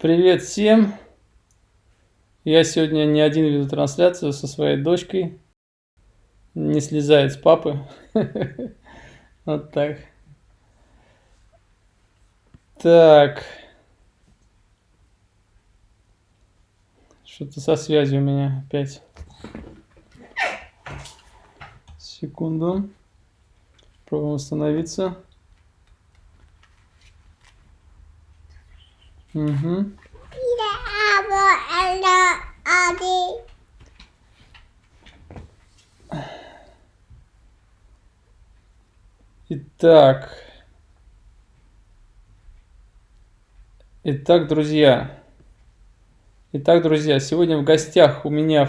Привет всем! Я сегодня не один веду трансляцию со своей дочкой. Не слезает с папы. Вот так. Так. Что-то со связью у меня опять. Секунду. Пробуем восстановиться. Угу. Итак, друзья. Сегодня в гостях у меня...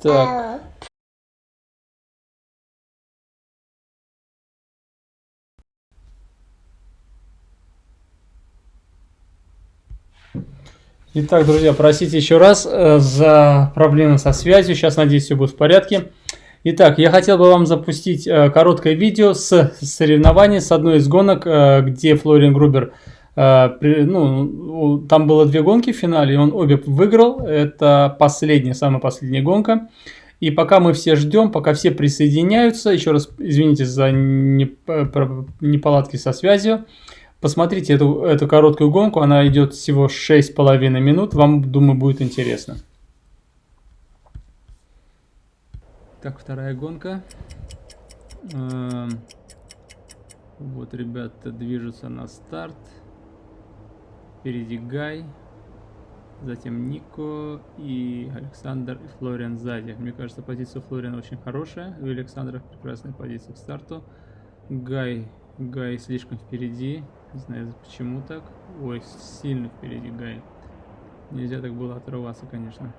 Так. Итак, друзья, простите еще раз за проблемы со связью. Сейчас, надеюсь, все будет в порядке. Итак, я хотел бы вам запустить короткое видео с соревнований, с одной из гонок, где Флориан Грубер, там было 2 гонки в финале, и он обе выиграл. Это самая последняя гонка. И пока мы все ждем, пока все присоединяются, еще раз извините за неполадки со связью. Посмотрите эту короткую гонку, она идет всего 6,5 минут, вам, думаю, будет интересно. Так, вторая гонка. Вот ребята движутся на старт. Впереди Гай, затем Нико и Александр и Флориан сзади. Мне кажется, позиция Флориана очень хорошая. У Александра прекрасная позиция к старту. Гай слишком впереди. Не знаю почему так. Ой, сильно впереди Гай. Нельзя так было отрываться, конечно.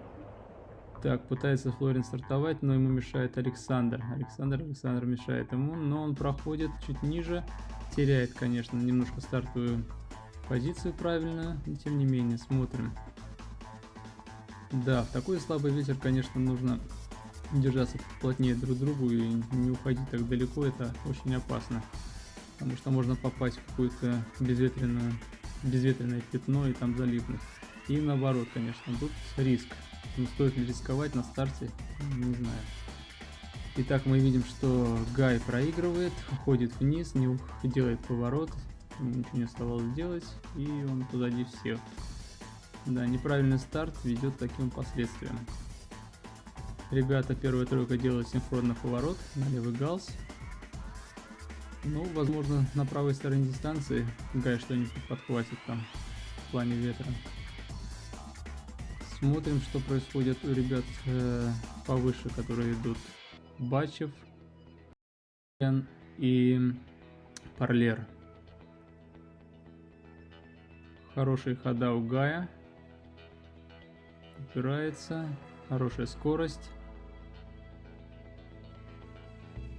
Так, пытается Флориан стартовать, но ему мешает Александр. Александр мешает ему, но он проходит чуть ниже. Теряет, конечно, немножко стартовую позицию правильно, но тем не менее, смотрим. Да, в такой слабый ветер, конечно, нужно держаться плотнее друг к другу и не уходить так далеко, это очень опасно. Потому что можно попасть в какое-то безветренное пятно и там залипнуть. И наоборот, конечно, тут риск. Но стоит ли рисковать на старте, не знаю. Итак, мы видим, что Гай проигрывает, уходит вниз, не делает поворот, ничего не оставалось делать, и он позади всех. Да, неправильный старт ведет к таким последствиям. Ребята, первая тройка делают синхронно поворот на левый галс. Ну, возможно, на правой стороне дистанции Гай что-нибудь подхватит там в плане ветра. Смотрим, что происходит у ребят повыше, которые идут. Бачев и Парлер. Хорошие хода у Гая. Упирается. Хорошая скорость.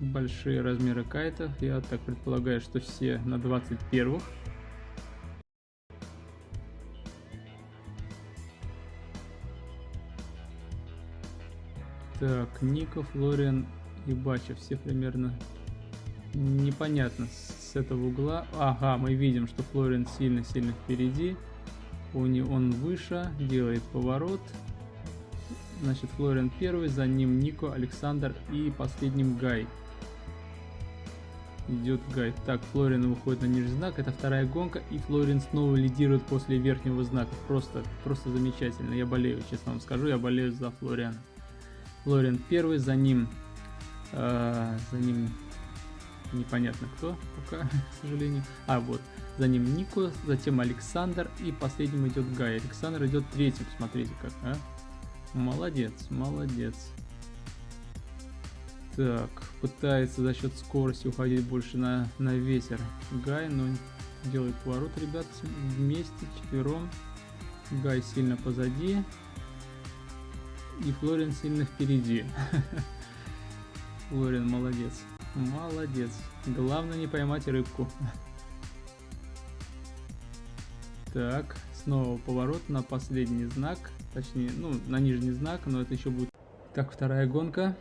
Большие размеры кайтов. Я так предполагаю, что все на 21-х. Так, Нико, Флориан и Бачев. Все примерно непонятно с этого угла. Ага, мы видим, что Флориан сильно-сильно впереди. Он выше, делает поворот. Значит, Флориан первый, за ним Нико, Александр и последним Гай. Идет Гай. Так, Флориан выходит на нижний знак. Это вторая гонка. И Флориан снова лидирует после верхнего знака. Просто замечательно. Я болею, честно вам скажу. Я болею за Флориана. Флориан первый, за ним непонятно кто пока, к сожалению. Вот. За ним Нико, затем Александр и последним идет Гай. Александр идет третьим. Смотрите как, а? Молодец. Так, пытается за счет скорости уходить больше на ветер Гай, но делает поворот, ребят, вместе, четвером. Гай сильно позади. И Флориан сильно впереди. Флориан молодец. Главное не поймать рыбку. Так, снова поворот на последний знак. Точнее, на нижний знак, но это еще будет. Так, вторая гонка.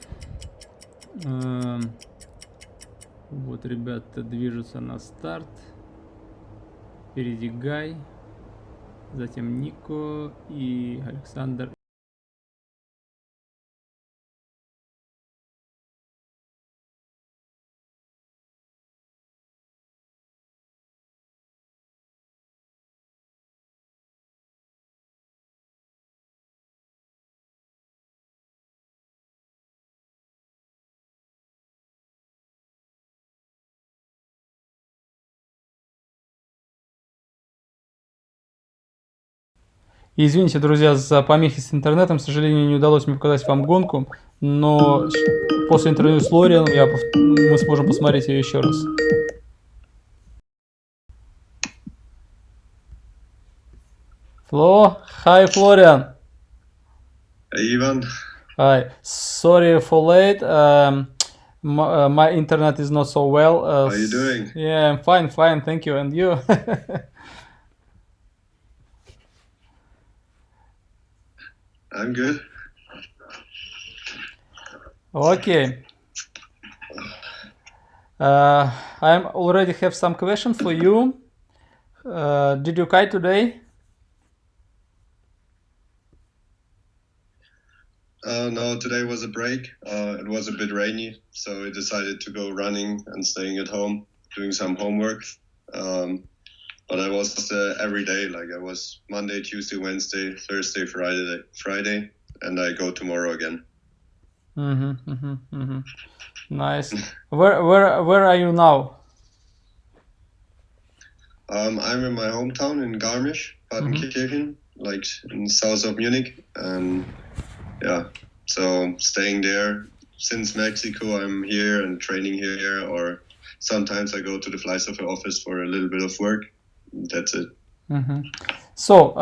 Вот ребята движутся на старт. Впереди Гай, затем Нико и Александр. Извините, друзья, за помехи с интернетом. К сожалению, не удалось мне показать вам гонку, но после интервью с Флорианом мы сможем посмотреть ее еще раз. Hi, Florian. Hey, Ivan. Hi. Sorry for late. My internet is not so well. How are you doing? Yeah, I'm fine. Thank you. And you? I'm good. Okay. I already have some questions for you. Did you kite today? No, today was a break. It was a bit rainy, so we decided to go running and staying at home, doing some homework. But I was every day, like I was Monday, Tuesday, Wednesday, Thursday, Friday, and I go tomorrow again. Nice. Where are you now? I'm in my hometown in Garmisch, Partenkirchen, like in south of Munich, and yeah, so staying there. Since Mexico, I'm here and training here, or sometimes I go to the Fleißhofer office for a little bit of work. That's it. So,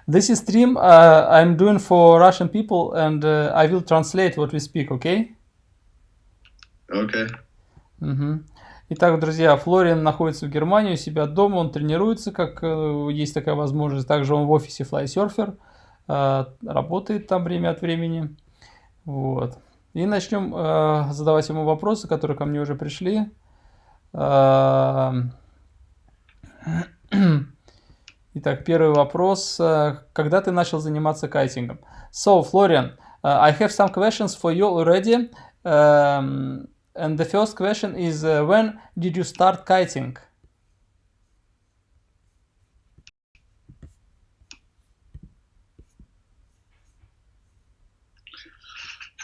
this is Stream I'm doing for Russian people, and I will translate what we speak, okay? Okay. Итак, друзья, Флориан находится в Германии, у себя дома, он тренируется, как есть такая возможность. Также он в офисе FlySurfer, работает там время от времени. Вот. И начнем задавать ему вопросы, которые ко мне уже пришли. Итак, первый вопрос. Когда ты начал заниматься кайтингом? So, Florian, I have some questions for you already. And the first question is, when did you start kiting?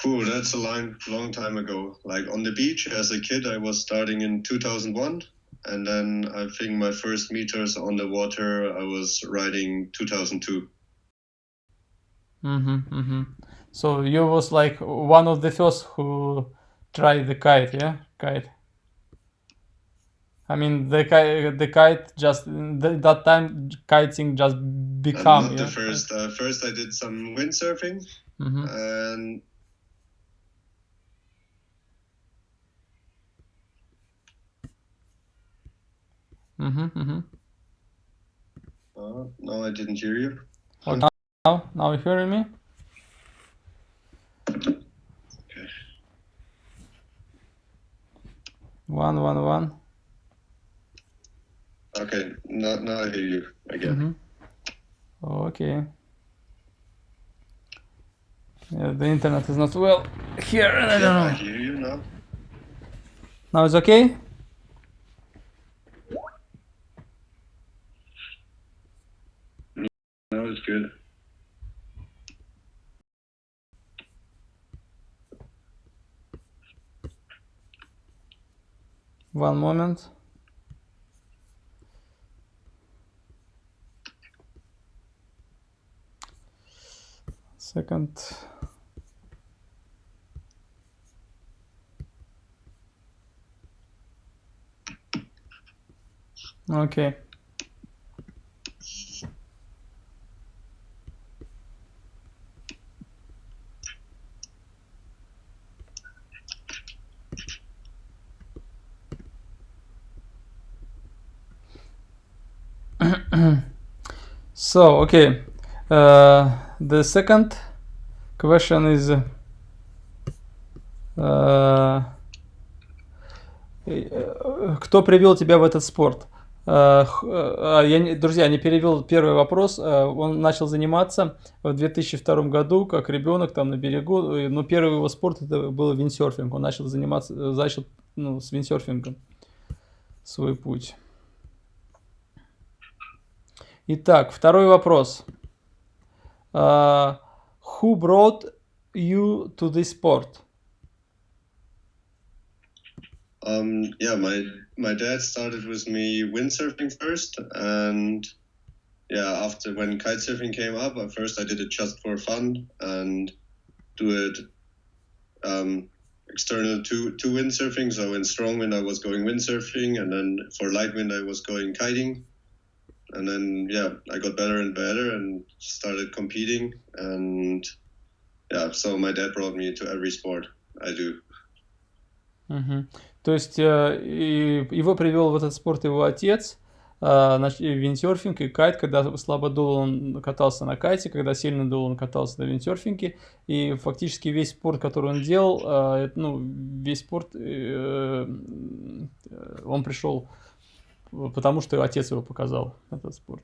That's a long time ago. Like on the beach as a kid, I was starting in 2001. And then I think my first meters on the water, I was riding 2002. So you was like one of the first who tried the kite, yeah? Kite. I mean, the kite just, that time kiting just become, not the first. First I did some windsurfing. And no, I didn't hear you. Okay. Now you hearing me? Okay. 1. Okay, now I hear you again. Okay. Yeah, the internet is not well here, and I don't know. I hear you now. Now it's okay? Now it's good. One moment. Second. Okay. So, okay. The second question is кто привел тебя в этот спорт? Друзья, не перевел первый вопрос. Он начал заниматься в 2002 году, как ребенок там на берегу. Но первый его спорт это был виндсерфинг. Он начал с виндсерфингом свой путь. Итак, второй вопрос. Who brought you to this sport? My dad started with me windsurfing first, and after when kitesurfing came up, at first I did it just for fun and do it external to windsurfing. So in strong wind I was going windsurfing, and then for light wind I was going kiting. And then I got better and better and started competing, and so my dad brought me to every sport I do. То есть его привел в этот спорт его отец, виндсерфинг и кайт. Когда слабо дул, он катался на кайте, когда сильно дул, он катался на виндсерфинге. И фактически весь спорт, который он делал, весь спорт, он пришел, потому что отец его показал, этот спорт.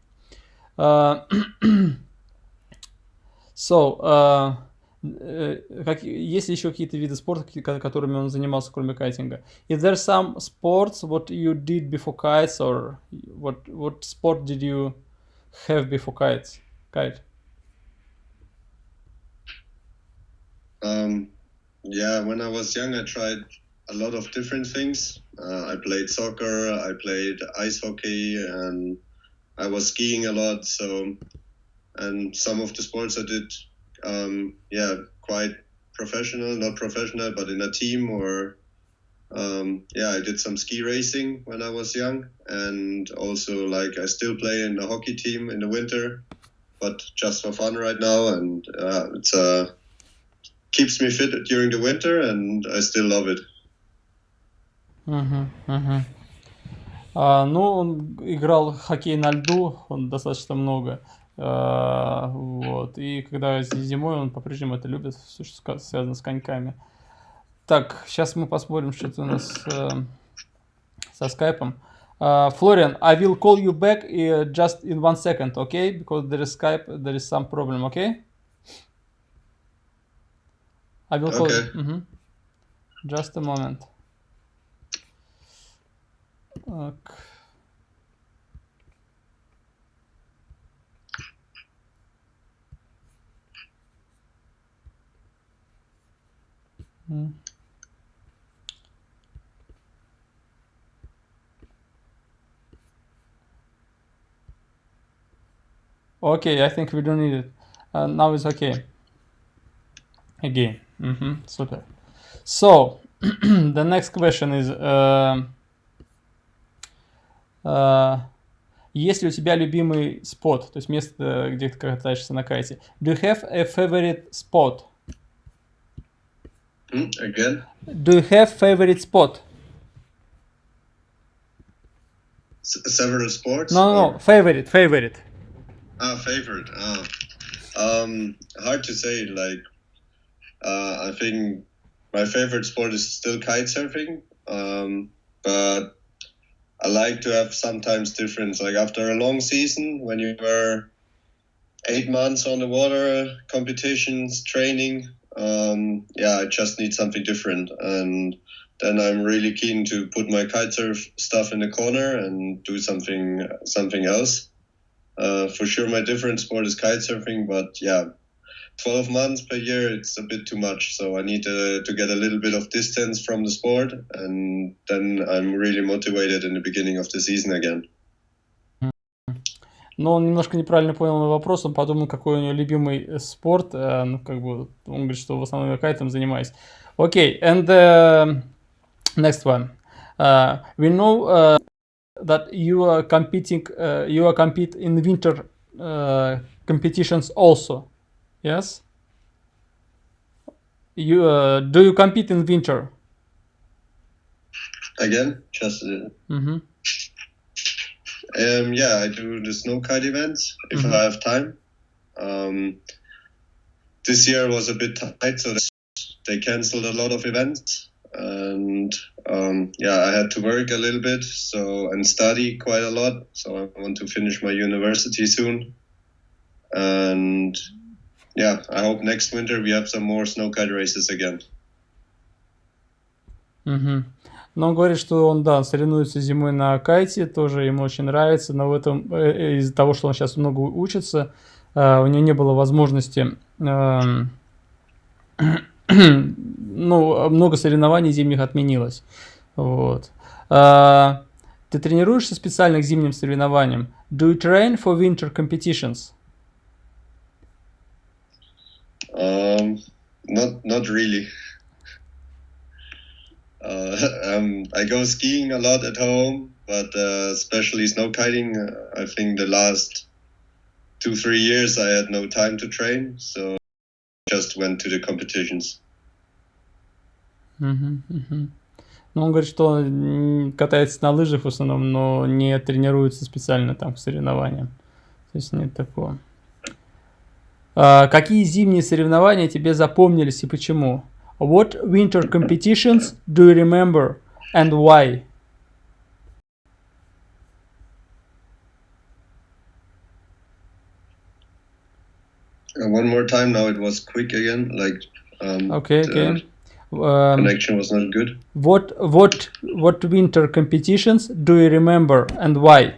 Есть ли еще какие-то виды спорта, которыми он занимался, кроме кайтинга? Is there some sports what you did before kites, or what sport did you have before kite? When I was young, I tried a lot of different things. I played soccer, I played ice hockey, and I was skiing a lot. And some of the sports I did, quite professional, not professional, but in a team, or I did some ski racing when I was young, and also I still play in a hockey team in the winter, but just for fun right now, and it's keeps me fit during the winter, and I still love it. Он играл в хоккей на льду, он достаточно много. И когда зимой, он по-прежнему это любит, все, что связано с коньками. Так, сейчас мы посмотрим, что это у нас со скайпом. Florian, I will call you back just in 1 second, okay? Because there is Skype, there is some problem, okay? I will call you. Just a moment. Так. Okay, I think we don't need it. Now it's okay. Again. Super. So, the next question is... есть ли у тебя любимый спот, то есть место, где ты катаешься на кайте? Do you have a favorite spot? Again? Do you have favorite spot? Several sports? No, favorite. Favorite. Hard to say. I think my favorite sport is still kite surfing. But I like to have sometimes difference. After a long season, when you were 8 months on the water, competitions, training, I just need something different. And then I'm really keen to put my kitesurf stuff in the corner and do something else. For sure, my different sport is kitesurfing, but 12 months per year, it's a bit too much. So I need to get a little bit of distance from the sport, and then I'm really motivated in the beginning of the season again. Но он немножко неправильно понял мой вопрос, он подумал, какой у него любимый спорт, он говорит, что в основном я кайтом занимаюсь. Okay, and the next one. We know that you compete in winter competitions also. Yes? Do you compete in winter? Again? Just... I do the snow kite events if I have time. This year was a bit tight, so they canceled a lot of events. and I had to work a little bit and study quite a lot. So I want to finish my university soon, and I hope next winter we have some more snow kite races again. Но он говорит, что он, да, соревнуется зимой на кайте, тоже ему очень нравится, но в этом из-за того, что он сейчас много учится, у него не было возможности, много соревнований зимних отменилось. Вот. Ты тренируешься специально к зимним соревнованиям? Do you train for winter competitions? Not really. I go skiing a lot at home, but especially snow kiting. I think the last 2-3 years I had no time to train, so just went to the competitions. Ну, он говорит, что он катается на лыжах в основном, но не тренируется специально там к соревнованиям. То есть нет такого. Какие зимние соревнования тебе запомнились и почему? What winter competitions do you remember and why? One more time. Now it was quick again. Okay. Connection was not good. What winter competitions do you remember and why?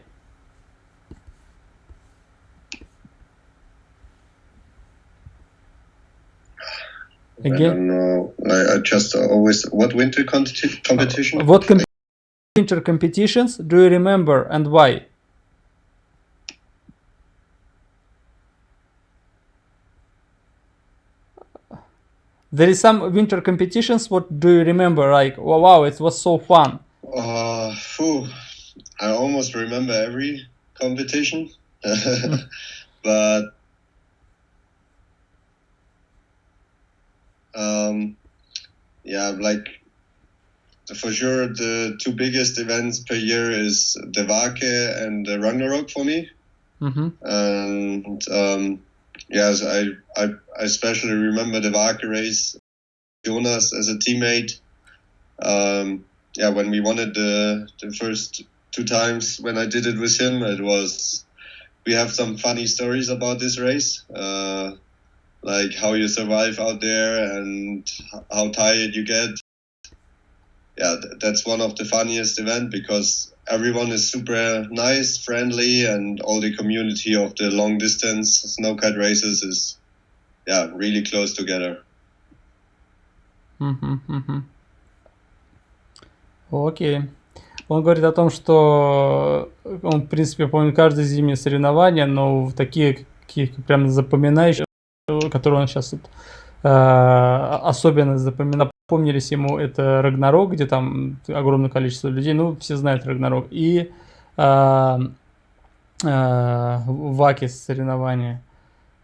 Again? I don't know. I just always... What winter competition? What winter competitions do you remember and why? There is some winter competitions. What do you remember? Like, wow, it was so fun. I almost remember every competition, but for sure the two biggest events per year is the Vake and the Ragnarok for me. And yes, I especially remember the Vake race. Jonas as a teammate. When we won it the first 2 times when I did it with him, we have some funny stories about this race. Like how you survive out there and how tired you get. Yeah, that's one of the funniest events because everyone is super nice, friendly, and all the community of the long distance snow kite races is really close together. Окей. Он говорит о том, что он, в принципе, помнит каждое зимнее соревнование, но такие прям запоминающие, которые он сейчас особенно запомнились ему, это Рагнарок, где там огромное количество людей, ну, все знают Рагнарок, и Ваки соревнования.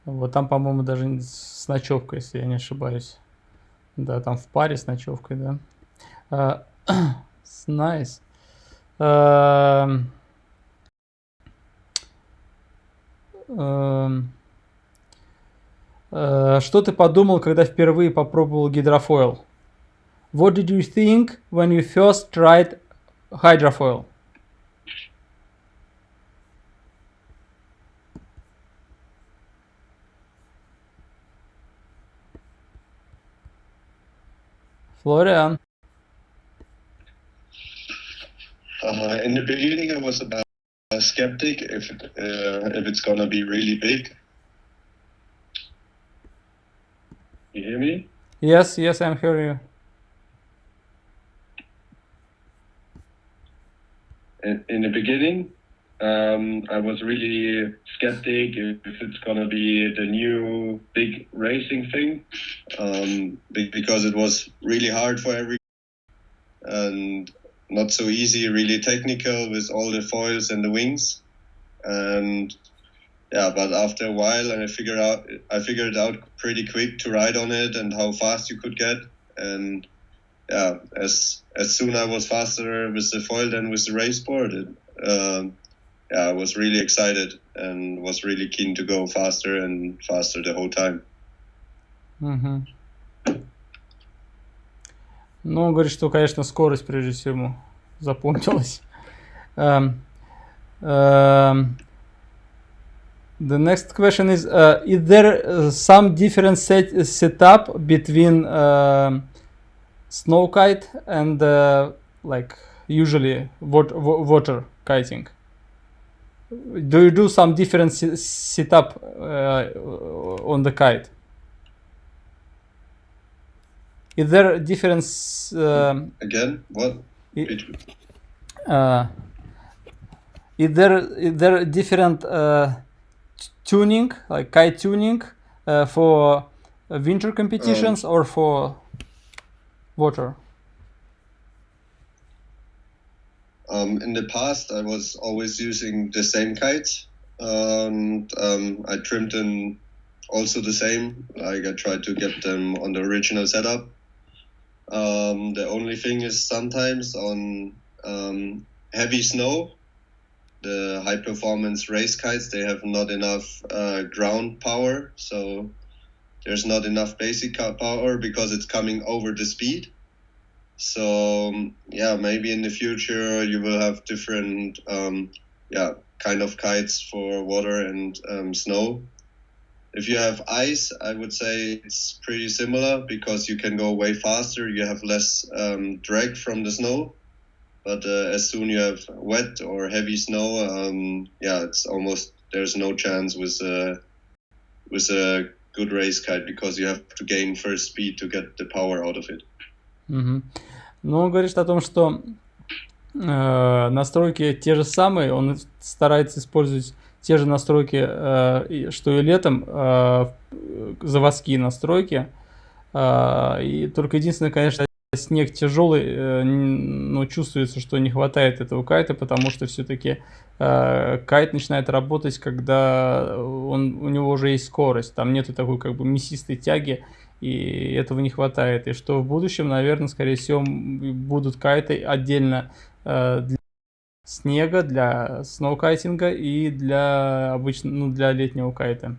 Вот там, по-моему, даже с ночевкой, если я не ошибаюсь. Да, там в паре с ночевкой, да. Nice. Что ты подумал, когда впервые попробовал гидрофойл? What did you think when you first tried hydrofoil? Флориан. In the beginning, I was a skeptic if it's gonna be really big. You hear me? Yes, I'm hearing you. In the beginning, I was really skeptic if it's gonna be the new big racing thing, because it was really hard for everyone and not so easy, really technical with all the foils and the wings. And but after a while, I figured it out pretty quick to ride on it and how fast you could get. And as soon I was faster with the foil than with the race board, I was really excited and was really keen to go faster and faster the whole time. Ну, он говорит, что, конечно, скорость прежде всего ему запомнилась. The next question is there some different setup between snow kite and like usually water kiting? Do you do some different setup on the kite? Is there difference? Again, what? Is there different tuning, like kite tuning, for winter competitions or for water? In the past, I was always using the same kites, and I trimmed them also the same. Like I tried to get them on the original setup. The only thing is sometimes on heavy snow, the high performance race kites, they have not enough ground power, so there's not enough basic power because it's coming over the speed. So yeah, maybe in the future you will have different kind of kites for water and snow. If you have ice, I would say it's pretty similar because you can go way faster. You have less drag from the snow. But as soon you have wet or heavy snow, it's almost there's no chance with a good race kite because you have to gain first speed to get the power out of it. Ну, он говорит о том, что настройки те же самые, он старается использовать те же настройки, что и летом, заводские настройки. И только единственное, конечно, снег тяжелый, но чувствуется, что не хватает этого кайта, потому что все-таки кайт начинает работать, когда у него уже есть скорость, там нету такой как бы мясистой тяги, и этого не хватает. И что в будущем, наверное, скорее всего, будут кайты отдельно для снега, для сноукайтинга и для для летнего кайта,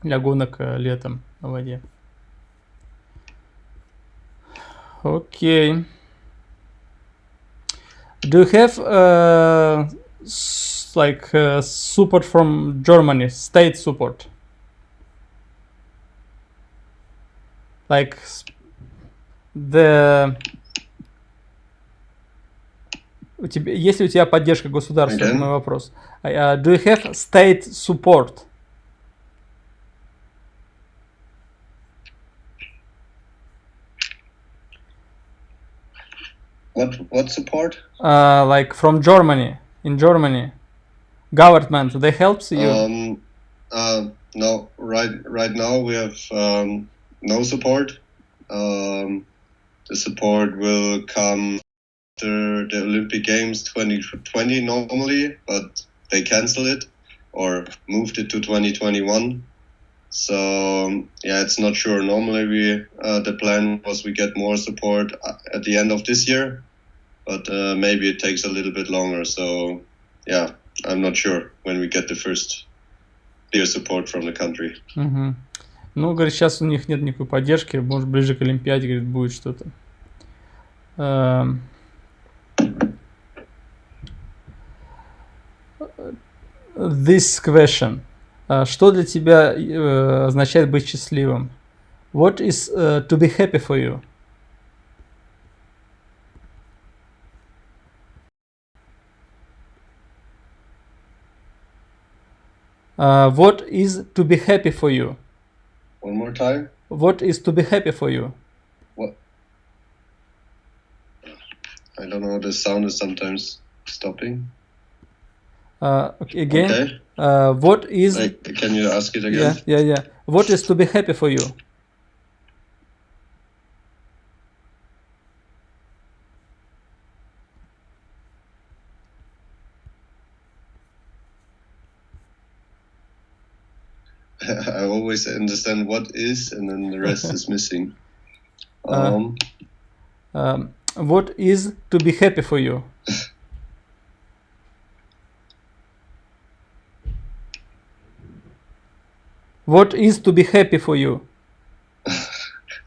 для гонок летом на воде. Okay. Do you have support from Germany, state support? Like есть ли у тебя поддержка государства? Это мой вопрос. Do you have state support? What support? Like from Germany, in Germany, government, they helps you? No, right now we have no support. The support will come after the Olympic Games 2020 normally, but they canceled it or moved it to 2021. So it's not sure. Normally the plan was we get more support at the end of this year, but maybe it takes a little bit longer. So I'm not sure when we get the first clear support from the country. Ну, говорит, сейчас у них нет никакой поддержки, может, ближе к Олимпиаде, говорит, будет что-то. This question. Что для тебя означает быть счастливым? What is to be happy for you? What is to be happy for you? One more time. What is to be happy for you? What? I don't know. The sound is sometimes stopping. Again. Okay. What is? Can you ask it again? Yeah. What is to be happy for you? I always understand what is, and then the rest is missing. What is to be happy for you? What is to be happy for you?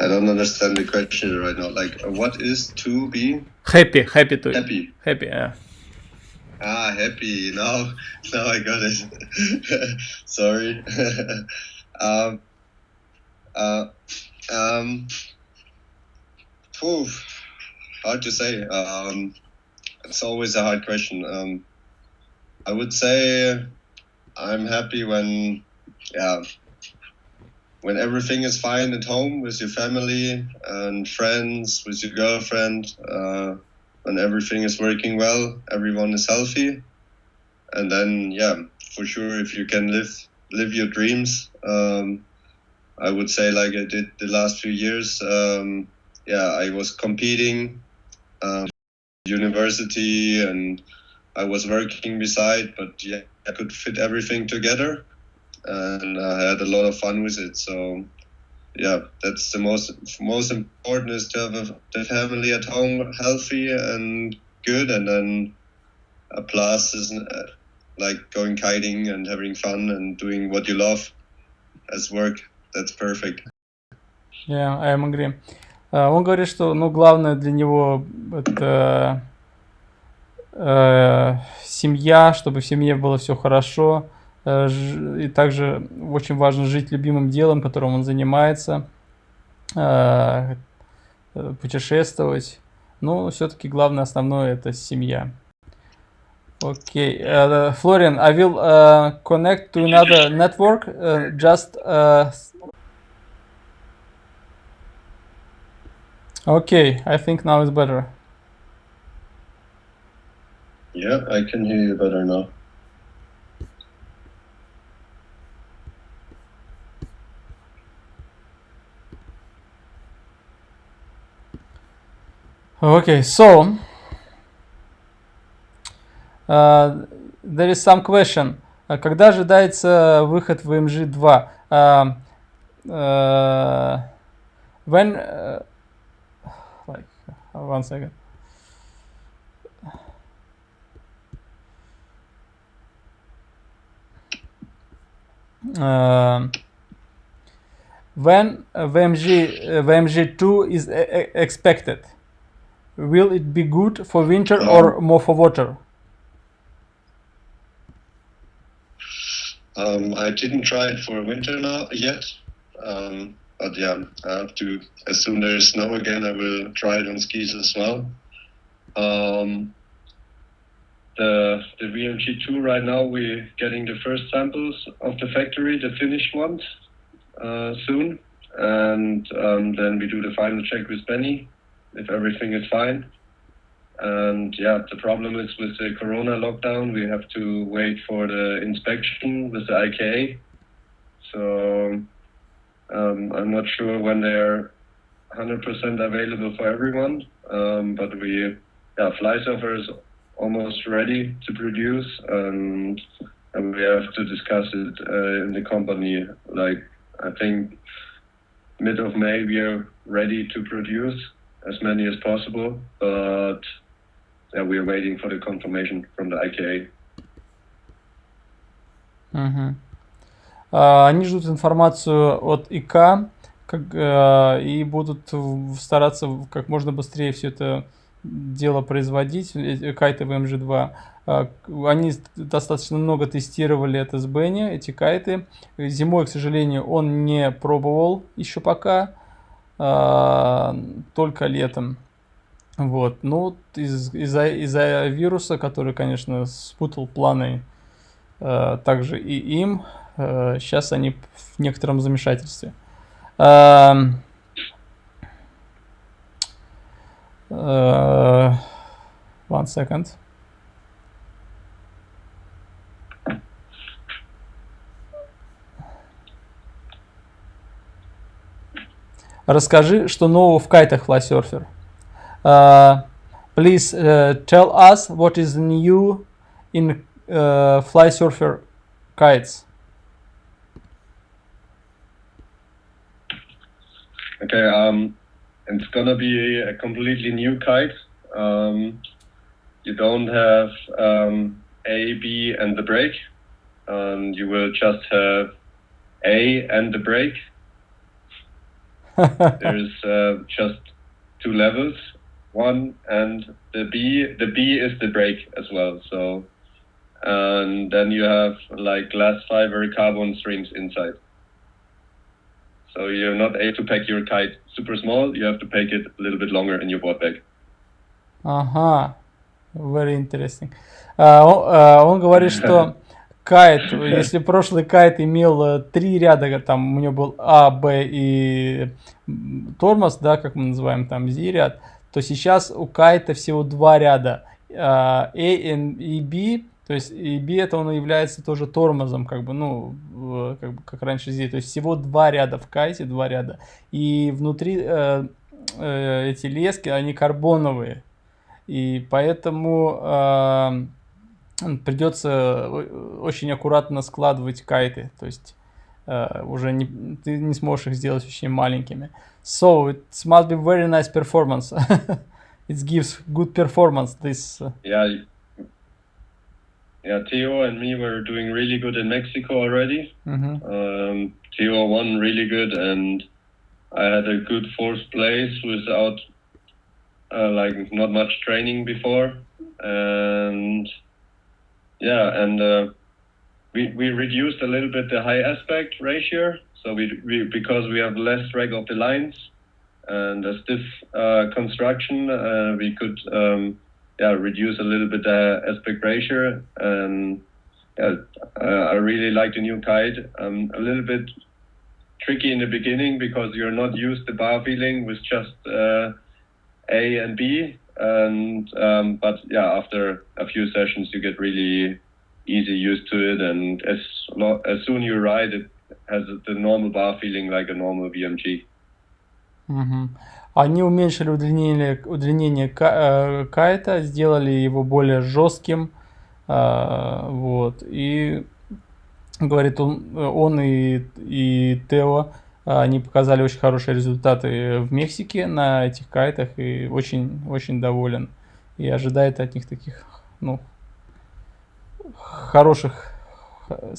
I don't understand the question right now. Like, what is to be Happy to happy? happy, yeah. Happy. Now I got it. Sorry. um, uh, um, phew, hard to say. It's always a hard question. I would say I'm happy when everything is fine at home with your family and friends, with your girlfriend, when everything is working well, everyone is healthy. And then, for sure, if you can live your dreams, I would say like I did the last few years, I was competing, university, and I was working beside, but I could fit everything together. And I had a lot of fun with it. So, that's the most important is to have the family at home healthy and good, and then a plus is like going kiting and having fun and doing what you love as work. That's perfect. Yeah, I am agree. Он говорит, что, главное для него это семья, чтобы в семье было все хорошо. И также очень важно жить любимым делом, которым он занимается, путешествовать. Но все-таки главное, основное, это семья. Окей. Флориан, I will connect to another network. Okay, I think now it's better. Yeah, I can hear you better now. Okay, so there is some question. Когда ожидается выход в MG2? When like one second. When VMG2 is expected? Will it be good for winter or more for water? I didn't try it for winter yet, but I have to. As soon as there's snow again, I will try it on skis as well. The VMG2 right now, we're getting the first samples of the factory, the finished ones, soon, and then we do the final check with Benny if everything is fine. And the problem is with the Corona lockdown, we have to wait for the inspection with the IKA. So I'm not sure when they're 100% available for everyone, but Fleischhofer is almost ready to produce, and we have to discuss it in the company. Like, I think mid of May we are ready to produce as many as possible, but we are waiting for the confirmation from the IKA. Они ждут информацию от ИК и будут стараться как можно быстрее все это дело производить, кайты в MG2. Они достаточно много тестировали это с Бенни, эти кайты. Зимой, к сожалению, он не пробовал еще пока, только летом. Вот. Ну, из-за вируса, который, конечно, спутал планы также и им, сейчас они в некотором замешательстве. One second. Расскажи, что нового в кайтах, FlySurfer. Please tell us what is new in FlySurfer kites. Okay, it's gonna be a completely new kite. You don't have A, B, and the brake. You will just have A and the brake. There's just two levels. One and the B is the brake as well. So, and then you have like glass fiber carbon strings inside. So you're not able to pack your kite super small. You have to pack it a little bit longer in your board bag. Ага, very interesting. Он говорит, что кайт, если прошлый кайт имел 3 ряда, там у него был А, Б и тормоз, да, как мы называем там Z-ряд, то сейчас у кайта всего 2 ряда, A и B, то есть и B это он является тоже тормозом, как бы, ну, как раньше Z, то есть всего 2 ряда в кайте, 2 ряда, и внутри эти лески, они карбоновые, и поэтому придется очень аккуратно складывать кайты, то есть уже ты не сможешь их сделать очень маленькими. So it must be very nice performance. It gives good performance. This. Yeah, Theo and me were doing really good in Mexico already. Theo won really good, and I had a good 4th place without like not much training before, and we reduced a little bit the high aspect ratio, so we because we have less drag of the lines and a stiff construction, we could reduce a little bit the aspect ratio, and I really like the new kite. A little bit tricky in the beginning because you're not used to bar feeling with just A and B, and but after a few sessions you get really easy used to it, and as soon you ride it has the normal bar feeling like a normal VMG. Они уменьшили удлинение кайта, сделали его более жестким, вот, и говорит, он и Тео, они показали очень хорошие результаты в Мексике на этих кайтах, и очень доволен, и ожидает от них таких, ну, хороших, как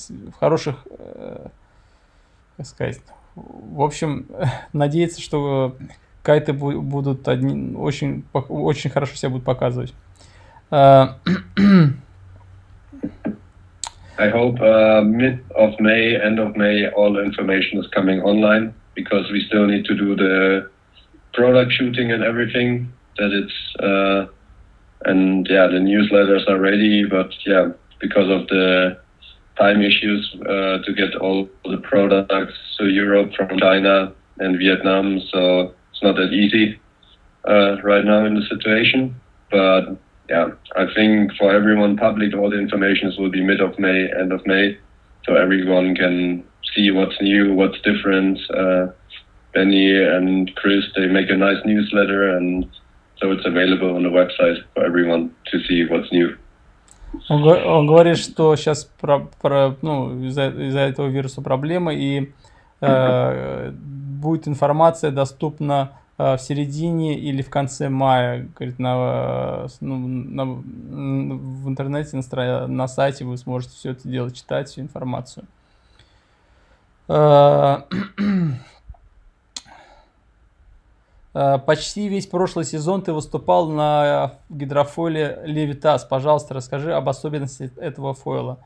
сказать, в общем, надеется, что кайты будут очень хорошо себя будут показывать. I hope mid of May, end of May, all the information is coming online, because we still need to do the product shooting and everything. That it's and the newsletters are ready, but because of the time issues to get all the products to Europe from China and Vietnam, so it's not that easy right now in the situation. But I think for everyone public, all the information will be mid of May, end of May, so everyone can see what's new, what's different. Benny and Chris, they make a nice newsletter, and so it's available on the website for everyone to see what's new. Он говорит, что сейчас из-за этого вируса проблемы, и будет информация доступна в середине или в конце мая. Говорит, в интернете, на сайте вы сможете все это дело читать, всю информацию. Почти весь прошлый сезон ты выступал на гидрофойле Levitas. Пожалуйста, расскажи об особенностях этого фойла.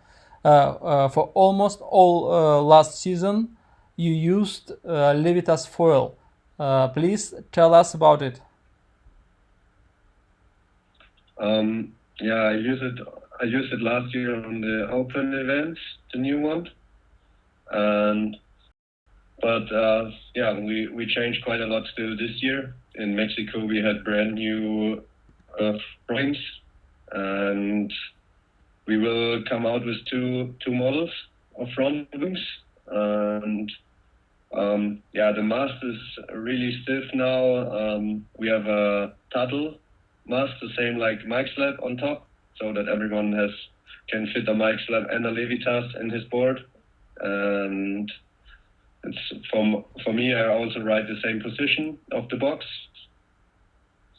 For almost all last season, you used Levitas foil. Please tell us about it. I used it last year on the open events, the new one, but we changed quite a lot still this year. In Mexico, we had brand new frames, and we will come out with two models of front wings. And the mast is really stiff now. We have a tuttle mast, the same like mic slab on top, so that everyone can fit a mic slab and a Levitas in his board. And it's for me, I also ride the same position of the box,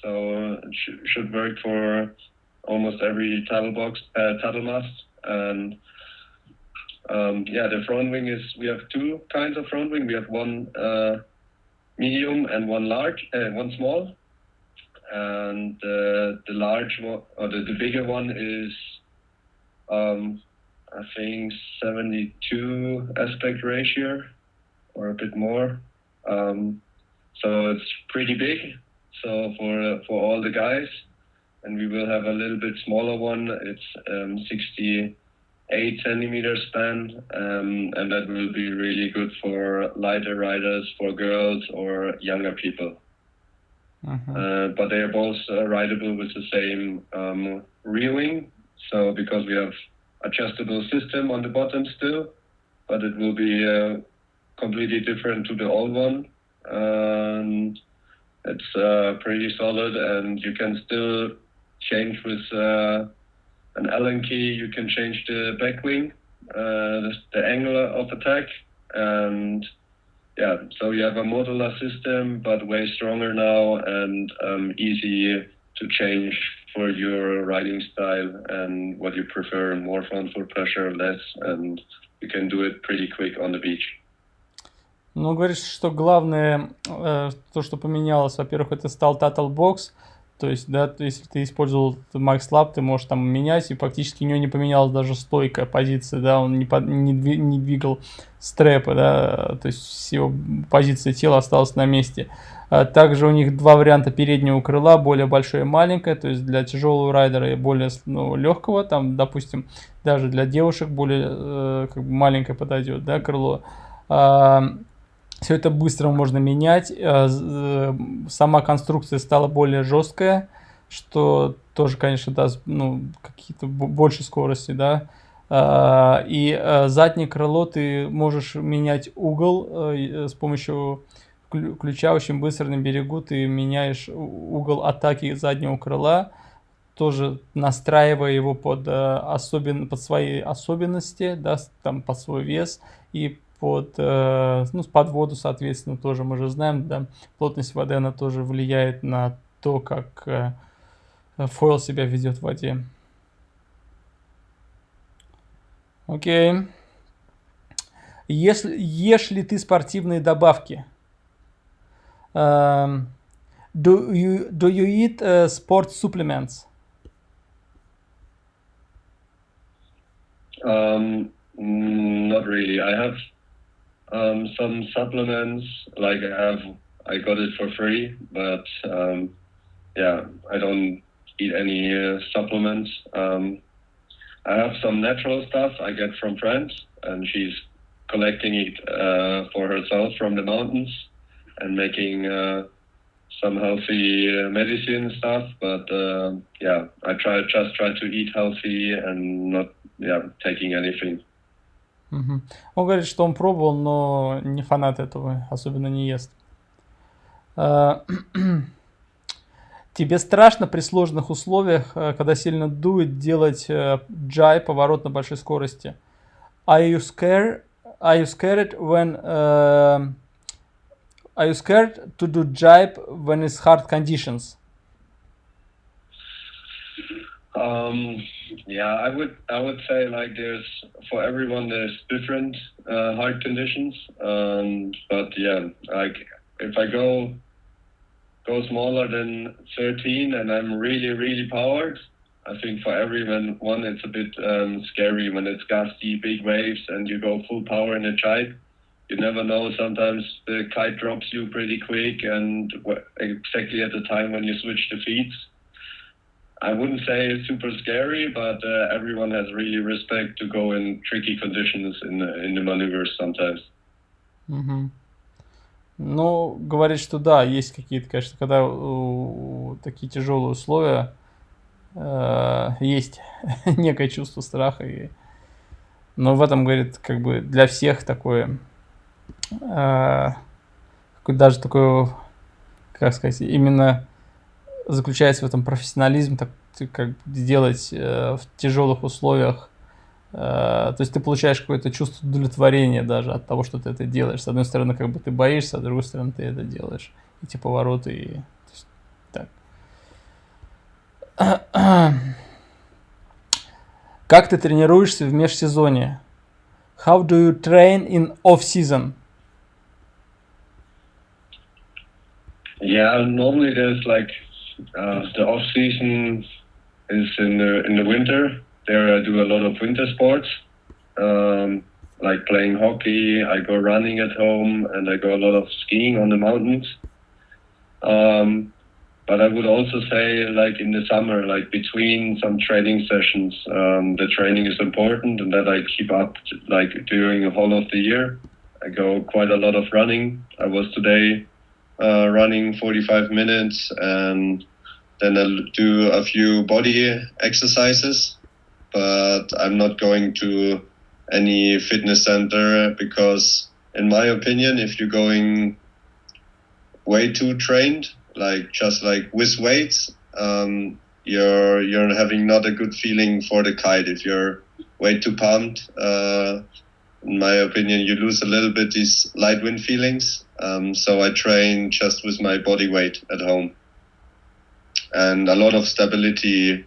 so it should work for almost every tuttle mast. And the front wing we have two kinds of front wing. We have one medium, and one large, one small. And the large one, or the bigger one is, I think 72 aspect ratio, or a bit more. So it's pretty big. So for all the guys, and we will have a little bit smaller one. It's 68 centimeter span, and that will be really good for lighter riders, for girls or younger people. But they are both rideable with the same rear wing. So because we have adjustable system on the bottom still, but it will be completely different to the old one. And it's pretty solid, and you can still change with an Allen key. You can change the back wing, the angle of attack, and yeah, so you have a modular system, but way stronger now, and easy to change for your riding style and what you prefer, more front foot pressure, less, and you can do it pretty quick on the beach. Ну, говоришь, что главное, то, что поменялось, во-первых, это стал Total Box, то есть, да, если ты использовал Max Lab, ты можешь там менять, и фактически у него не поменялась даже стойкая позиция, да, он не двигал стрэпы, да, то есть все позиции тела осталась на месте. Также у них два варианта переднего крыла, более большое и маленькое, то есть для тяжелого райдера и более легкого, там, допустим, даже для девушек более как бы маленькое подойдет, да, крыло. Все это быстро можно менять. Сама конструкция стала более жесткая, что тоже, конечно, даст какие-то больше скорости, да. И заднее крыло ты можешь менять угол с помощью ключа очень быстро на берегу. Ты меняешь угол атаки заднего крыла, тоже настраивая его под свои особенности, да, там, под свой вес и под воду, соответственно, тоже мы же знаем, да, плотность воды, она тоже влияет на то, как фойл себя ведет в воде. Окей. Ешь ли ты спортивные добавки? Do you eat sport supplements? Not really. I have some supplements, like I got it for free, but yeah, I don't eat any supplements. I have some natural stuff I get from friends, and she's collecting it for herself from the mountains and making some healthy medicine stuff. But yeah, I try to eat healthy and not taking anything. Он говорит, что он пробовал, но не фанат этого, особенно не ест. Тебе страшно при сложных условиях, когда сильно дует, делать джай, поворот на большой скорости? Are you scared to do jibe when it's hard conditions? Yeah, I would say like for everyone there's different hard conditions. But yeah, like if I go smaller than 13 and I'm really powered, I think for everyone it's a bit scary when it's gusty, big waves, and you go full power in a jibe. You never know. Sometimes the kite drops you pretty quick, and exactly at the time when you switch the feeds. I wouldn't say it's super scary, but everyone has really respect to go in tricky conditions in the maneuvers sometimes. Ну, говорит, что да, есть какие-то, конечно, когда такие тяжелые условия, есть некое чувство страха. Но в этом, говорит, как бы для всех такое, даже такое, как сказать, именно заключается в этом профессионализм, так как сделать в тяжелых условиях. То есть ты получаешь какое-то чувство удовлетворения даже от того, что ты это делаешь. С одной стороны, как бы ты боишься, а с другой стороны, ты это делаешь. Эти повороты и так. Как ты тренируешься в межсезонье? How do you train in off-season? Yeah, normally there's like the off season is in the winter. There I do a lot of winter sports, like playing hockey. I go running at home, and I go a lot of skiing on the mountains. But I would also say, like in the summer, like between some training sessions, the training is important, and that I keep up like during the whole of the year. I go quite a lot of running. I was today running 45 minutes, and then I'll do a few body exercises. But I'm not going to any fitness center because, in my opinion, if you're going way too trained, like just like with weights, you're having not a good feeling for the kite. If you're way too pumped, in my opinion, you lose a little bit these light wind feelings. So I train just with my body weight at home, and a lot of stability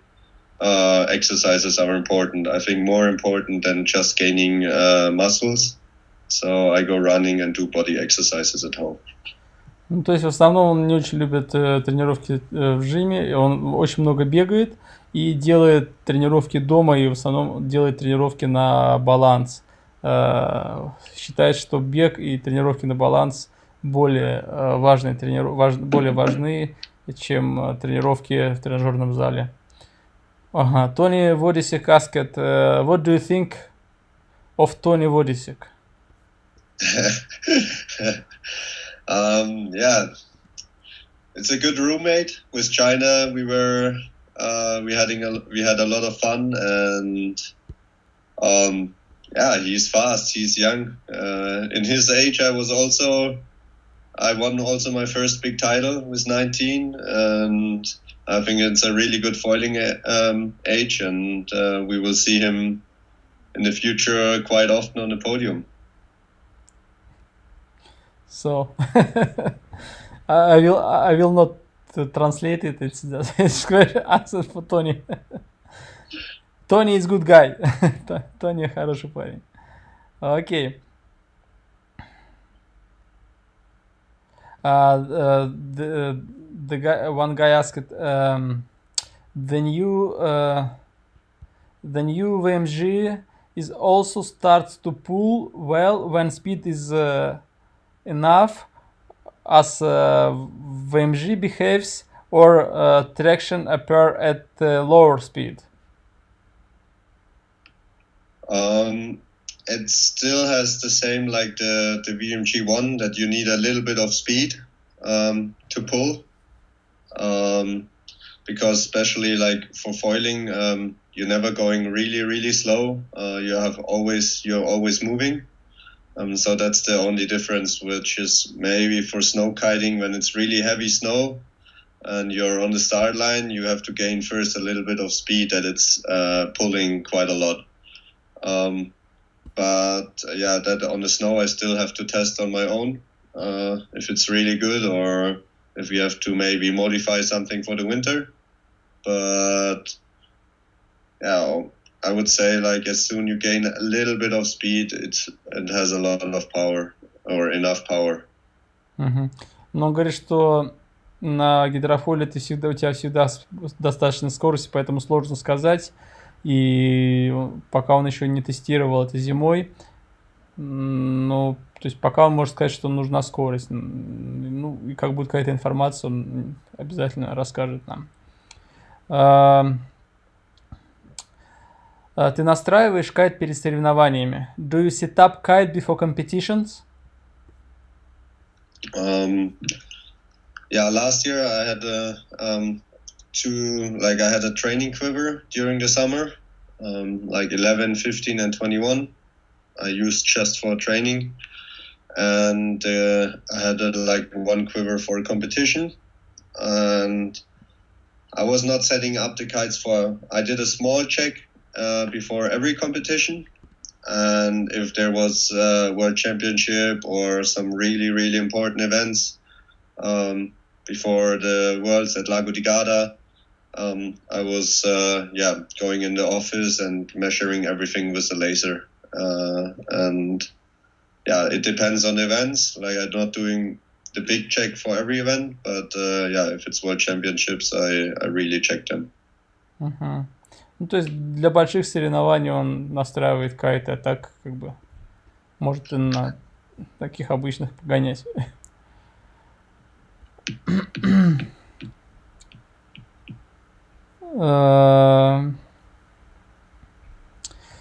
exercises are important. I think more important than just gaining muscles. So I go running and do body exercises at home. Ну, то есть в основном он не очень любит тренировки в жиме, и он очень много бегает и делает тренировки дома, и в основном делает тренировки на баланс. Считает, что бег и тренировки на баланс более более важны, чем тренировки в тренажерном зале. Ага, Тони Водисек asked, what do you think of Tony Vodisek? Yeah, it's a good roommate. With China, we had a lot of fun, and yeah, he's fast, he's young. In his age, I won also my first big title with 19, and I think it's a really good foiling age, and we will see him in the future quite often on the podium. So I will not translate it. It's very answer for Tony. Tony is good guy. Tony хороший парень. Okay. The guy, one guy asked, the new VMG is also starts to pull well when speed is enough as VMG behaves, or traction appear at lower speed? It still has the same like the VMG1, that you need a little bit of speed to pull, because especially like for foiling, you're never going really slow. You're always moving. So that's the only difference, which is maybe for snow kiting, when it's really heavy snow and you're on the start line, you have to gain first a little bit of speed, that it's pulling quite a lot. But yeah, that on the snow I still have to test on my own if it's really good, or if we have to maybe modify something for the winter. But yeah, I would say like as soon you gain a little bit of speed, it has a lot of power, or enough power. Но он говорит, что на гидрофойле у тебя всегда достаточно скорости, поэтому сложно сказать. И пока он еще не тестировал это зимой, ну, то есть пока он может сказать, что нужна скорость. Ну, и как будет какая-то информация, он обязательно расскажет нам. Ты настраиваешь кайт перед соревнованиями? Do you set up kite before competitions? Yeah, last year I had I had a training quiver during the summer, like 11, 15, and 21. I used just for training, and I had like one quiver for competition, and I was not setting up the kites I did a small check before every competition, and if there was a world championship or some really important events before the worlds at Lago di Garda, I was going in the office and measuring everything with the laser, and yeah, it depends on the events. Like I'm not doing the big check for every event, but yeah, if it's World Championships, I really check them. Ну, то есть для больших соревнований он настраивает кайт, а так как бы может и на таких обычных погонять.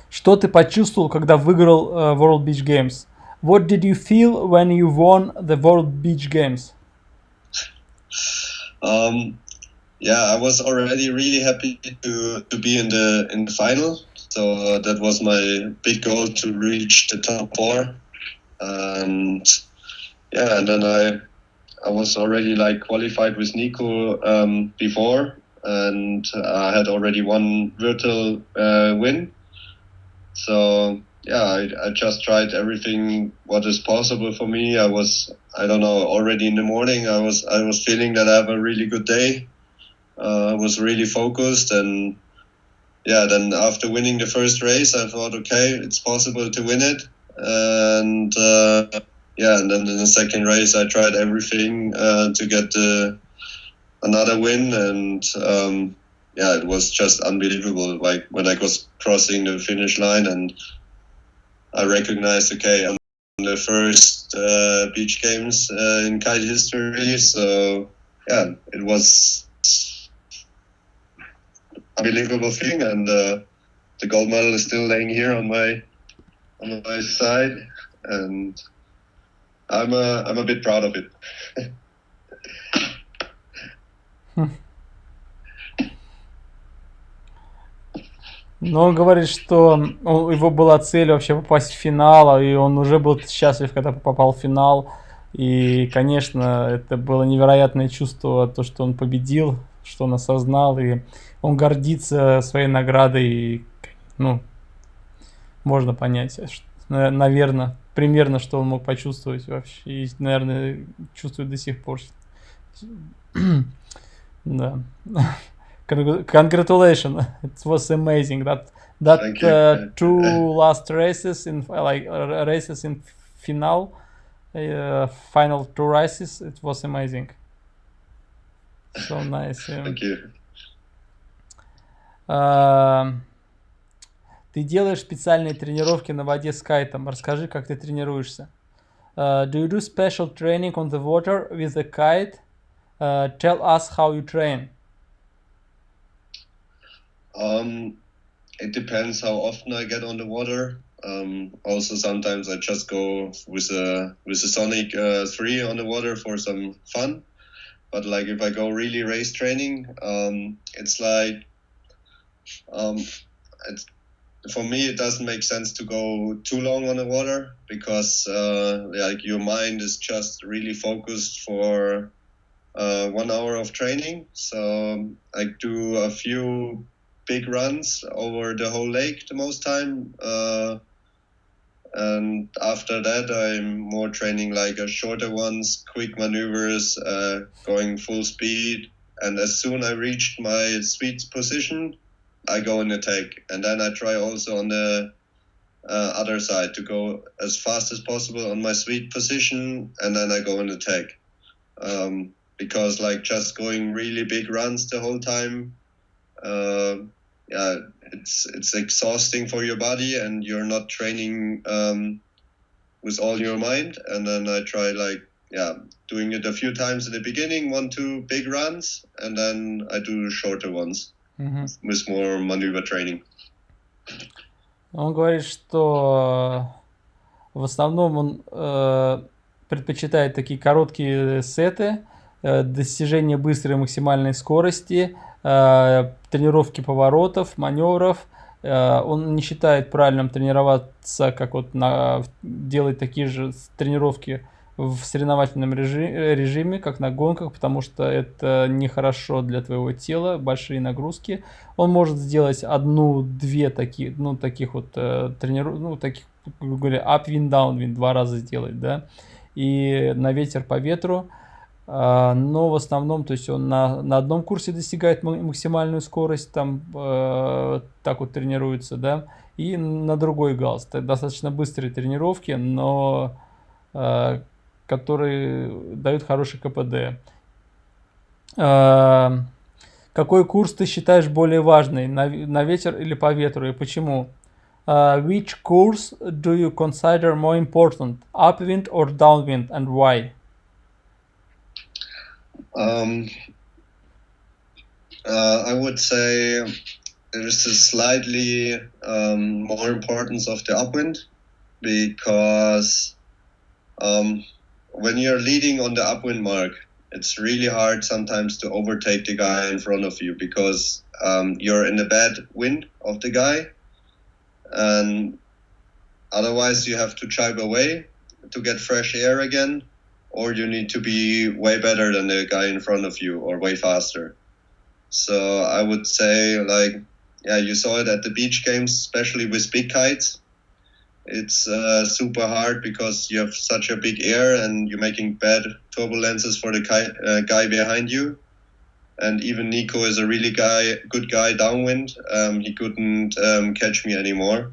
Что ты почувствовал, когда выиграл World Beach Games? What did you feel when you won the World Beach Games? Yeah, I was already really happy to be in the final. So that was my big goal, to reach the top 4. And yeah, and then I was already like qualified with Nico before, and I had already one virtual win. So yeah, I just tried everything what is possible for me. I don't know, already in the morning I was feeling that I have a really good day. I was really focused, and yeah, then after winning the first race, I thought, okay, it's possible to win it. And yeah, and then in the second race, I tried everything to get another win, and yeah, it was just unbelievable. Like when I was crossing the finish line, and I recognized, okay, I'm the first beach games in kite history. So yeah, it was unbelievable thing, and the gold medal is still laying here on my side, and I'm a bit proud of it. Но он говорит, что его была цель вообще попасть в финал, и он уже был счастлив, когда попал в финал. И, конечно, это было невероятное чувство, то, что он победил, что он осознал, и он гордится своей наградой. И, ну, можно понять, наверное, примерно, что он мог почувствовать вообще. И, наверное, чувствует до сих пор. Да. Congratulations! It was amazing. That two last races in races in final, final 2 races. It was amazing. So nice. Yeah. Thank you. Ты делаешь специальные тренировки на воде с кайтом. Расскажи, как ты тренируешься. Do you do special training on the water with the kite? Tell us how you train. It depends how often I get on the water. Also, sometimes I just go with a Sonic 3 on the water for some fun. But like if I go really race training, it's like for me it doesn't make sense to go too long on the water, because like your mind is just really focused for 1 hour of training. So I do a few big runs over the whole lake the most time, and after that I'm more training like a shorter ones, quick maneuvers, going full speed, and as soon I reach my sweet position I go in attack, and then I try also on the other side to go as fast as possible on my sweet position, and then I go in attack, because like just going really big runs the whole time, yeah, it's exhausting for your body, and you're not training with all your mind. And then I try like, yeah, doing it a few times in the beginning, 1-2 big runs, and then I do shorter ones with more maneuver training. Он говорит, что в основном он предпочитает такие короткие сеты, достижение быстрой максимальной скорости, тренировки поворотов, маневров. Он не считает правильным тренироваться, как вот делать такие же тренировки в соревновательном режиме, как на гонках, потому что это нехорошо для твоего тела, большие нагрузки. Он может сделать 1-2 таких, ну, таких вот тренировок, ну, таких, грубо говоря, up-wind, down-wind 2 раза сделать, да, и на ветер по ветру. Но в основном, то есть он на одном курсе достигает максимальную скорость, там так вот тренируется, да, и на другой галс. Это достаточно быстрые тренировки, но которые дают хороший КПД. Какой курс ты считаешь более важный, на ветер или по ветру, и почему? Which course do you consider more important, upwind or downwind, and why? I would say there is a slightly more importance of the upwind, because when you're leading on the upwind mark, it's really hard sometimes to overtake the guy in front of you, because you're in the bad wind of the guy, and otherwise you have to chive away to get fresh air again, or you need to be way better than the guy in front of you or way faster. So I would say, like, yeah, you saw it at the beach games, especially with big kites. It's super hard because you have such a big air and you're making bad turbulences for the guy behind you. And even Nico is a really good guy downwind. He couldn't catch me anymore.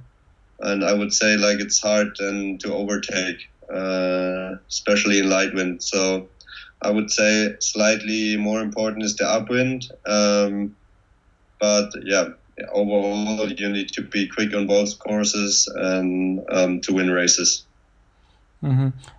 And I would say, like, it's hard then to overtake, especially in light wind. So I would say slightly more important is the upwind. But yeah, overall you need to be quick on both courses and to win races.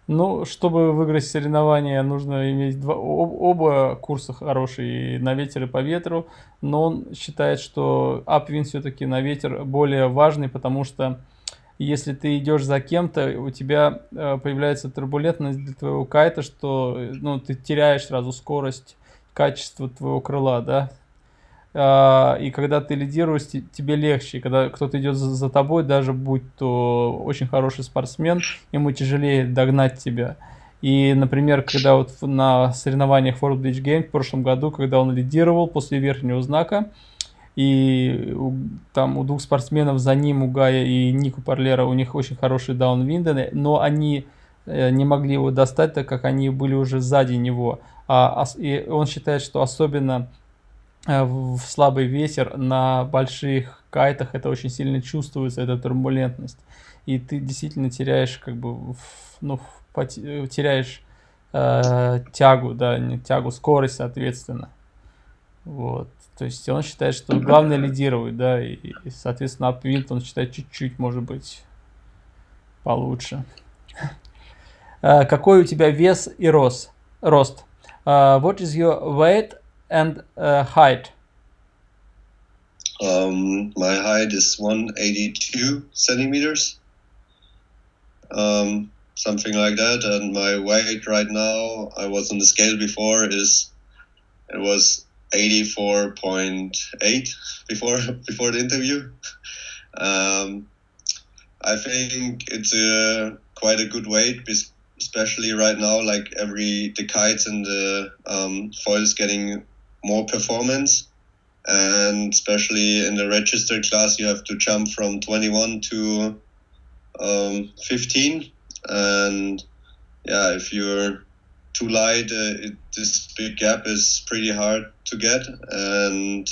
Ну, чтобы выиграть соревнования, нужно иметь оба курса хорошие, и на ветер, и по ветру. Но он считает, что upwind все-таки на ветер более важный, потому что если ты идешь за кем-то, у тебя появляется турбулентность для твоего кайта, что ты теряешь сразу скорость, качество твоего крыла, да. И когда ты лидируешь, тебе легче. Когда кто-то идет за тобой, даже будь то очень хороший спортсмен, ему тяжелее догнать тебя. И, например, когда вот на соревнованиях World Beach Games в прошлом году, когда он лидировал после верхнего знака, и там у двух спортсменов за ним, у Гая и Нику Парлера, у них очень хорошие даунвинды, но они не могли его достать, так как они были уже сзади него. И он считает, что особенно в слабый ветер на больших кайтах это очень сильно чувствуется, эта турбулентность. И ты действительно теряешь, теряешь тягу, да, не тягу, скорость, соответственно. Вот. То есть он считает, что главное лидировать, да, и соответственно, upwind он считает чуть-чуть, может быть, получше. Какой у тебя вес и рост? What is your weight and height? My height is 182 centimeters, something like that, and my weight right now, I was on the scale before, it was 84.8 before the interview. I think it's quite a good weight, especially right now, like the kites and the foils getting more performance, and especially in the registered class you have to jump from 21 to 15, and yeah, if you're too light, this big gap is pretty hard to get, and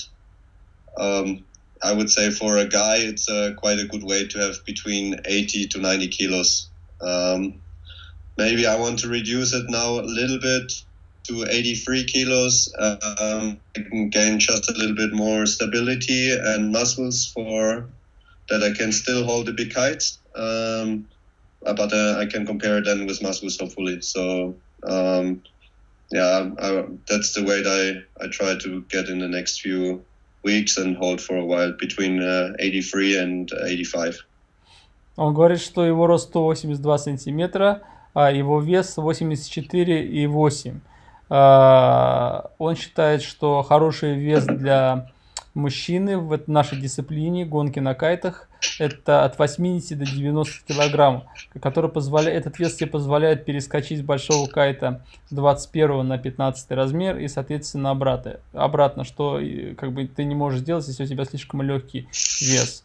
I would say for a guy it's quite a good weight to have between 80 to 90 kilos. Maybe I want to reduce it now a little bit to 83 kilos. I can gain just a little bit more stability and muscles for that I can still hold the big kites, but I can compare it then with muscles hopefully. So yeah, that's the weight I try to get in the next few weeks and hold for a while between 83 and 85. Он говорит, что его рост 182 сантиметра, а его вес 84,8. Он считает, что хороший вес для мужчины в нашей дисциплине гонки на кайтах это от 80 до 90 килограмм, который этот вес тебе позволяет перескочить с большого кайта с 21 на 15 размер и, соответственно, обратно, что как бы ты не можешь сделать, если у тебя слишком легкий вес.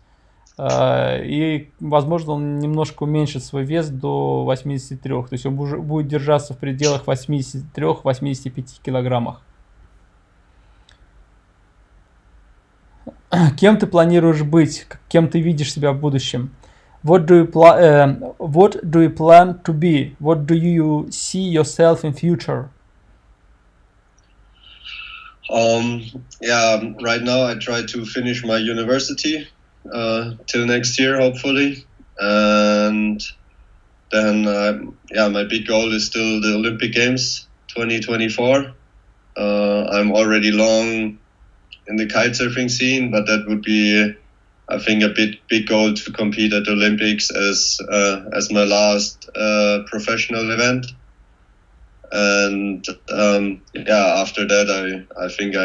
И, возможно, он немножко уменьшит свой вес до 83, то есть он будет держаться в пределах 83-85 килограммах. Кем ты планируешь быть? Кем ты видишь себя в будущем? What do you plan to be? What do you see yourself in future? Yeah, right now I try to finish my university till next year, hopefully. And then, my big goal is still the Olympic Games 2024. I'm already long in the kitesurfing scene, but that would be, I think, a big goal to compete at the Olympics as my last professional event. And after that, I think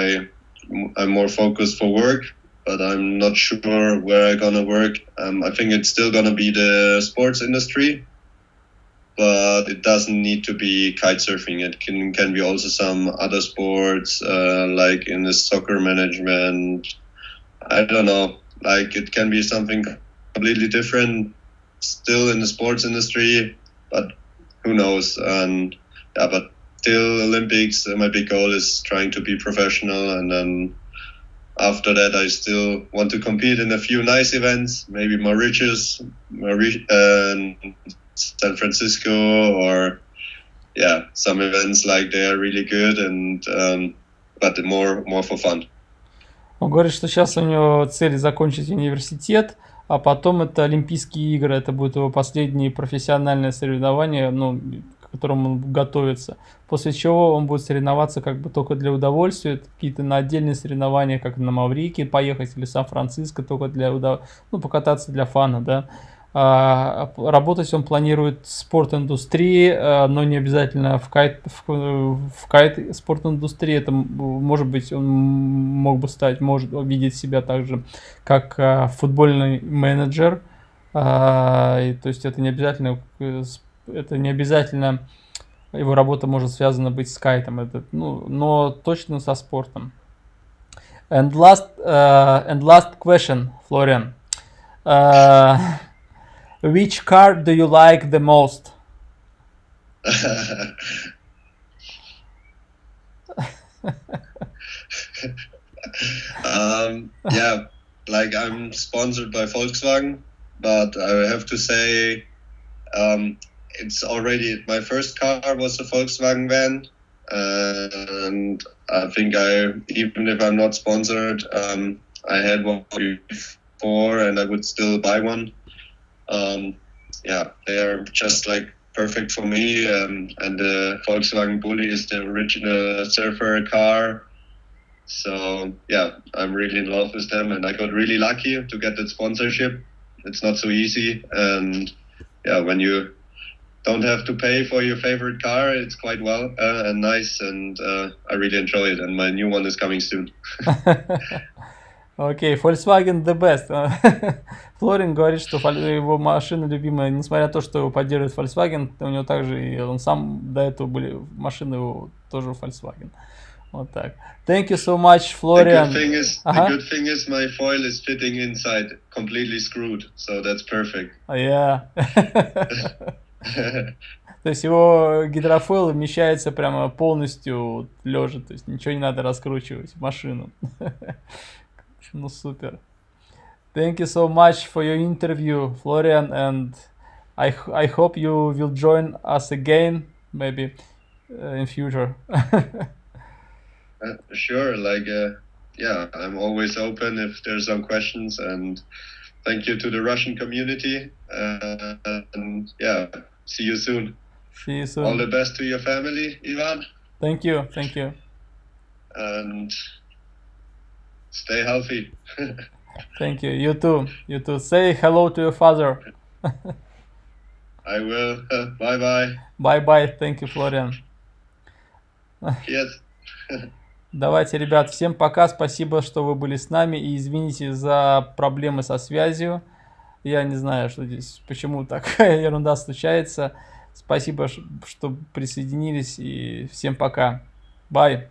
I'm more focused for work, but I'm not sure where I'm gonna work. I think it's still gonna be the sports industry, but it doesn't need to be kite surfing. It can be also some other sports, like in the soccer management. I don't know. Like, it can be something completely different, still in the sports industry, but who knows? And but till Olympics, my big goal is trying to be professional, and then after that, I still want to compete in a few nice events, maybe Mauritius, San Francisco, or some events like they are really good, and but more for fun. Он говорит, что сейчас у него цель закончить университет, а потом это Олимпийские игры. Это будет его последнее профессиональное соревнование, к которому он готовится. После чего он будет соревноваться как бы только для удовольствия, какие-то на отдельные соревнования, как на Маврикий поехать или Сан-Франциско, только для покататься для фана, да. Работать он планирует в спорт-индустрии, но не обязательно в кайт спорт-индустрии. Это, может быть, он может видеть себя также как футбольный менеджер. То есть это не обязательно его работа может связана быть с кайтом, но точно со спортом. And last question, Florian. Which car do you like the most? Like, I'm sponsored by Volkswagen, but I have to say, it's already, my first car was a Volkswagen van, and I think even if I'm not sponsored, I had one before and I would still buy one. They are just like perfect for me, and the Volkswagen Bulli is the original surfer car. So I'm really in love with them, and I got really lucky to get that sponsorship. It's not so easy, and when you don't have to pay for your favorite car, it's quite well and nice, and I really enjoy it, and my new one is coming soon. Окей, Volkswagen the best. Флориан говорит, что его машина любимая, несмотря на то, что его поддерживает Volkswagen, у него также и он сам до этого были машины его тоже Volkswagen. Вот так. Thank you so much, Florian. The good thing is my foil is fitting inside, completely screwed, so that's perfect. Yeah. То есть его гидрофойл вмещается прямо полностью лежа, то есть ничего не надо раскручивать в машину. Ну супер. Thank you so much for your interview, Florian, and I hope you will join us again, maybe in future. Sure, I'm always open if there's some questions, and thank you to the Russian community, and see you soon. See you soon. All the best to your family, Ivan. Thank you. And stay healthy. Thank you. You too. Say hello to your father. I will. Bye-bye. Bye-bye. Thank you, Florian. Yes. Давайте, ребят, всем пока. Спасибо, что вы были с нами. И извините за проблемы со связью. Я не знаю, что здесь, почему такая ерунда случается. Спасибо, что присоединились. И всем пока. Bye.